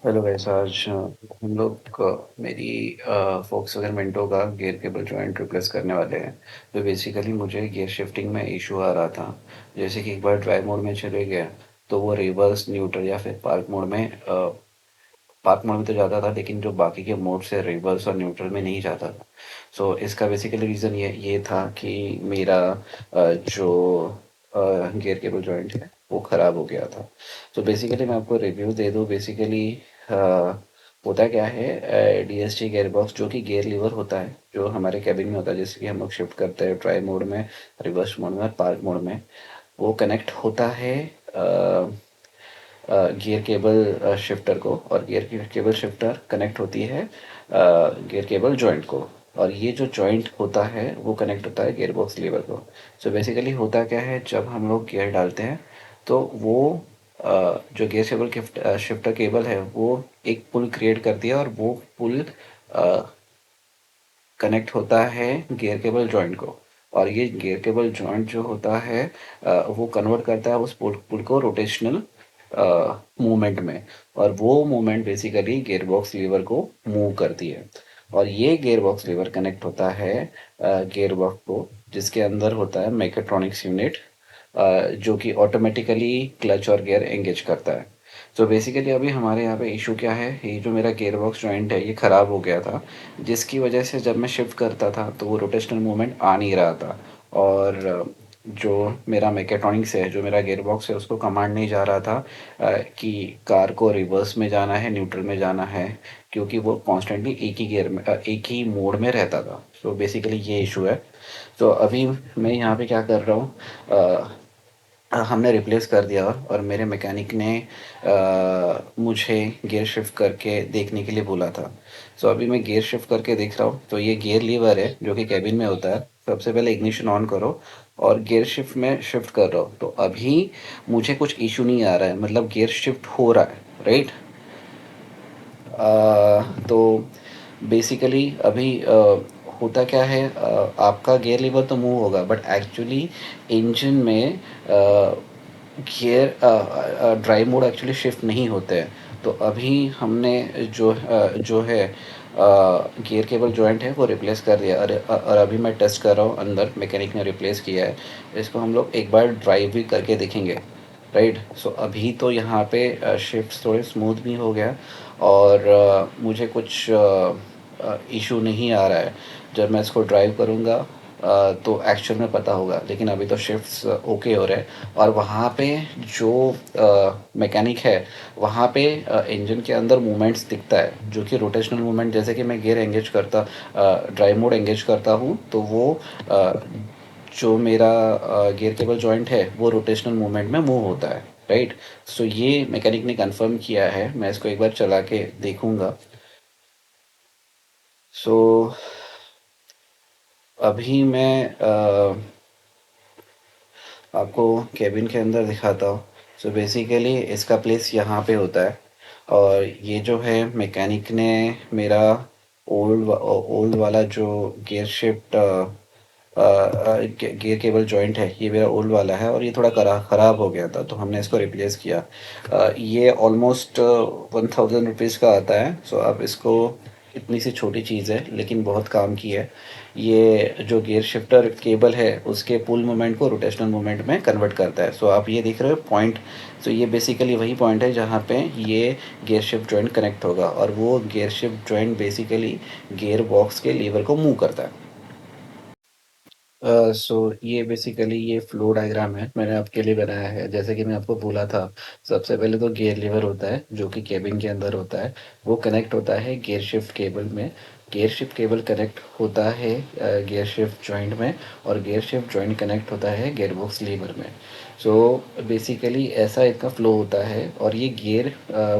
Hello guys. आज हम लोग मेरी फोक्सवैगन मिंटो का गियर केबल जॉइंट रिप्लेस करने वाले हैं। तो बेसिकली मुझे गियर शिफ्टिंग में इशू आ रहा था। जैसे कि एक बार ड्राइव मोड में चले गया तो वो रिवर्स, न्यूट्रल या फिर पार्क मोड में तो जाता था, लेकिन जो बाकी के मोड से रिवर्स और न्यूट्रल में नहीं जाता था। सो इसका बेसिकली रीज़न ये था कि मेरा जो गियर केबल जॉइंट है वो ख़राब हो गया था। तो बेसिकली मैं आपको रिव्यू दे दूँ। बेसिकली होता क्या है, डीएसजी गियर बॉक्स जो कि गियर लीवर होता है जो हमारे कैबिन में होता है, जैसे कि हम लोग शिफ्ट करते हैं ड्राइव मोड में, रिवर्स मोड में और पार्क मोड में। वो कनेक्ट होता है गियर केबल शिफ्टर को, और गियर की केबल शिफ्टर कनेक्ट होती है गियर केबल जॉइंट को। और ये जो जॉइंट होता है वो कनेक्ट होता है गियर बॉक्स लीवर को। सो बेसिकली होता क्या है, जब हम लोग गियर डालते हैं तो वो जो गियर केबल शिफ्टर केबल है वो एक पुल क्रिएट करती है, और वो पुल कनेक्ट होता है गियर केबल जॉइंट को। और ये गियर केबल जॉइंट जो होता है वो कन्वर्ट करता है उस पुल पुल को रोटेशनल मूवमेंट में। और वो movement basically gear box lever को मूव करती है। और ये गियर बॉक्स लीवर कनेक्ट होता है गियर बॉक्स को, जिसके अंदर होता है मैकेट्रॉनिक्स यूनिट, जो कि ऑटोमेटिकली क्लच और गियर एंगेज करता है। तो बेसिकली अभी हमारे यहाँ पे इशू क्या है, ये जो मेरा गियर बॉक्स जॉइंट है ये ख़राब हो गया था, जिसकी वजह से जब मैं शिफ्ट करता था तो वो रोटेशनल मूवमेंट आ नहीं रहा था। और जो मेरा मैकेट्रॉनिक्स है, जो मेरा गियर बॉक्स है, उसको कमांड नहीं जा रहा था कि कार को रिवर्स में जाना है, न्यूट्रल में जाना है, क्योंकि वो कॉन्स्टेंटली एक ही गियर में एक ही मोड में रहता था। तो बेसिकली ये इशू है। तो अभी मैं यहाँ पे क्या कर रहा हूँ, हमने रिप्लेस कर दिया, और मेरे मैकेनिक ने मुझे गियर शिफ्ट करके देखने के लिए बोला था। सो अभी मैं गियर शिफ्ट करके देख रहा हूँ। तो ये गियर लीवर है जो कि कैबिन में होता है। सबसे पहले इग्निशन ऑन करो और गियर शिफ्ट में शिफ्ट कर रहा हूँ, तो अभी मुझे कुछ इशू नहीं आ रहा है, मतलब गियर शिफ्ट हो रहा है, राइट। तो बेसिकली अभी होता क्या है, आपका गियर लीवर तो मूव होगा, बट एक्चुअली इंजन में gear drive mode actually shift नहीं होते हैं। तो अभी हमने जो है गियर केबल जॉइंट है वो रिप्लेस कर दिया। और अभी मैं टेस्ट कर रहा हूँ, अंदर मैकेनिक ने रिप्लेस किया है। इसको हम लोग एक बार ड्राइव भी करके देखेंगे, राइट। सो अभी तो यहाँ पे शिफ्ट थोड़े स्मूथ भी हो गया, और मुझे कुछ इशू नहीं आ रहा है। जब मैं इसको ड्राइव करूँगा तो एक्चुअल में पता होगा, लेकिन अभी तो शिफ्ट्स ओके हो रहे हैं। और वहाँ पे जो मैकेनिक है, वहाँ पे इंजन के अंदर मूवमेंट्स दिखता है, जो कि रोटेशनल मूवमेंट, जैसे कि मैं गियर एंगेज करता, ड्राइव मोड एंगेज करता हूँ, तो वो अ, जो मेरा गियर केबल जॉइंट है वो रोटेशनल मूवमेंट में मूव होता है, राइट। सो ये मैकेनिक ने कंफर्म किया है, मैं इसको एक बार चला के देखूंगा। सो अभी मैं आपको केबिन के अंदर दिखाता हूँ। सो बेसिकली इसका प्लेस यहाँ पे होता है। और ये जो है मैकेनिक ने मेरा ओल्ड वाला जो gear shift gear cable joint है, ये मेरा ओल्ड वाला है, और ये थोड़ा ख़राब हो गया था, तो हमने इसको रिप्लेस किया। ये ऑलमोस्ट 1000 रुपीज़ का आता है। सो आप इसको, इतनी सी छोटी चीज़ है लेकिन बहुत काम की है। ये जो गियर शिफ्टर केबल है उसके पुल मोमेंट को रोटेशनल मोमेंट में कन्वर्ट करता है। सो आप ये देख रहे हो पॉइंट। सो ये बेसिकली वही पॉइंट है जहाँ पे ये गियर शिफ्ट जॉइंट कनेक्ट होगा, और वो gear shift joint basically gear box के लीवर को मूव करता है। सो ये बेसिकली ये फ्लो डायग्राम है, मैंने आपके लिए बनाया है। जैसे कि मैं आपको बोला था, सबसे पहले तो गियर लीवर होता है जो कि केबिन के अंदर होता है। वो कनेक्ट होता है गियर शिफ्ट केबल में। गियर शिफ्ट केबल कनेक्ट होता है गियर शिफ्ट जॉइंट में, और गियर शिफ्ट जॉइंट कनेक्ट होता है गियर बॉक्स लीवर में। सो बेसिकली ऐसा इसका फ्लो होता है। और ये गियर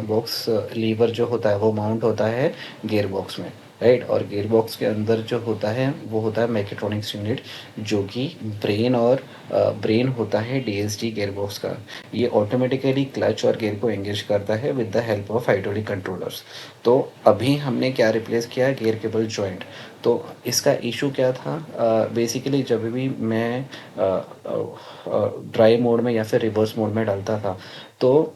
बॉक्स लीवर जो होता है वो माउंट होता है गियर बॉक्स में, राइट। और गियर बॉक्स के अंदर जो होता है वो होता है मैकेट्रॉनिक्स यूनिट, जो कि ब्रेन और ब्रेन होता है डीएसजी गियर बॉक्स का। ये ऑटोमेटिकली क्लच और गियर को एंगेज करता है with the help of hydraulic controllers. तो अभी हमने क्या रिप्लेस किया, गियर केबल जॉइंट। तो इसका इशू क्या था, बेसिकली जब भी मैं ड्राई मोड में या फिर रिवर्स मोड में डालता था, तो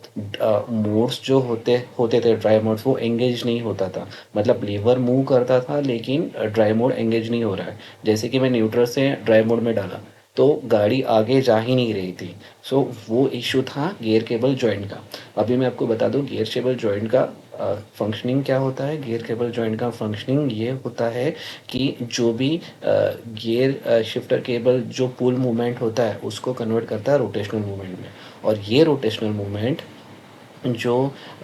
मोड्स जो होते होते थे ड्राई मोड्स, वो एंगेज नहीं होता था। मतलब लीवर मूव करता था लेकिन ड्राई मोड एंगेज नहीं हो रहा है। जैसे कि मैं न्यूट्रल से ड्राई मोड में डाला तो गाड़ी आगे जा ही नहीं रही थी। सो वो इशू था गियर केबल जॉइंट का। अभी मैं आपको बता दूं गियर केबल जॉइंट का फंक्शनिंग क्या होता है। गियर केबल जॉइंट का फंक्शनिंग ये होता है कि जो भी गियर शिफ्टर केबल जो पुल मूवमेंट होता है उसको कन्वर्ट करता है रोटेशनल मूवमेंट में। और ये रोटेशनल मूवमेंट जो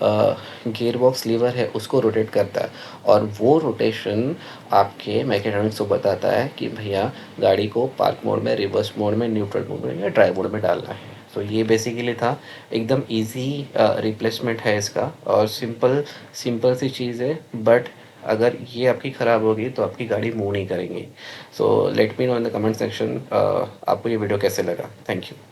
गियर बॉक्स लीवर है उसको रोटेट करता है। और वो रोटेशन आपके मैकेट्रॉनिक्स को बताता है कि भैया गाड़ी को पार्क मोड में, रिवर्स मोड में, न्यूट्रल मोड में या ड्राइव मोड में डालना है। तो ये बेसिकली था। एकदम इजी रिप्लेसमेंट है इसका और सिंपल सिंपल सी चीज़ है। बट अगर ये आपकी ख़राब होगी तो आपकी गाड़ी मूव नहीं करेंगी। So let me know in the comment section आपको ये वीडियो कैसे लगा। Thank you.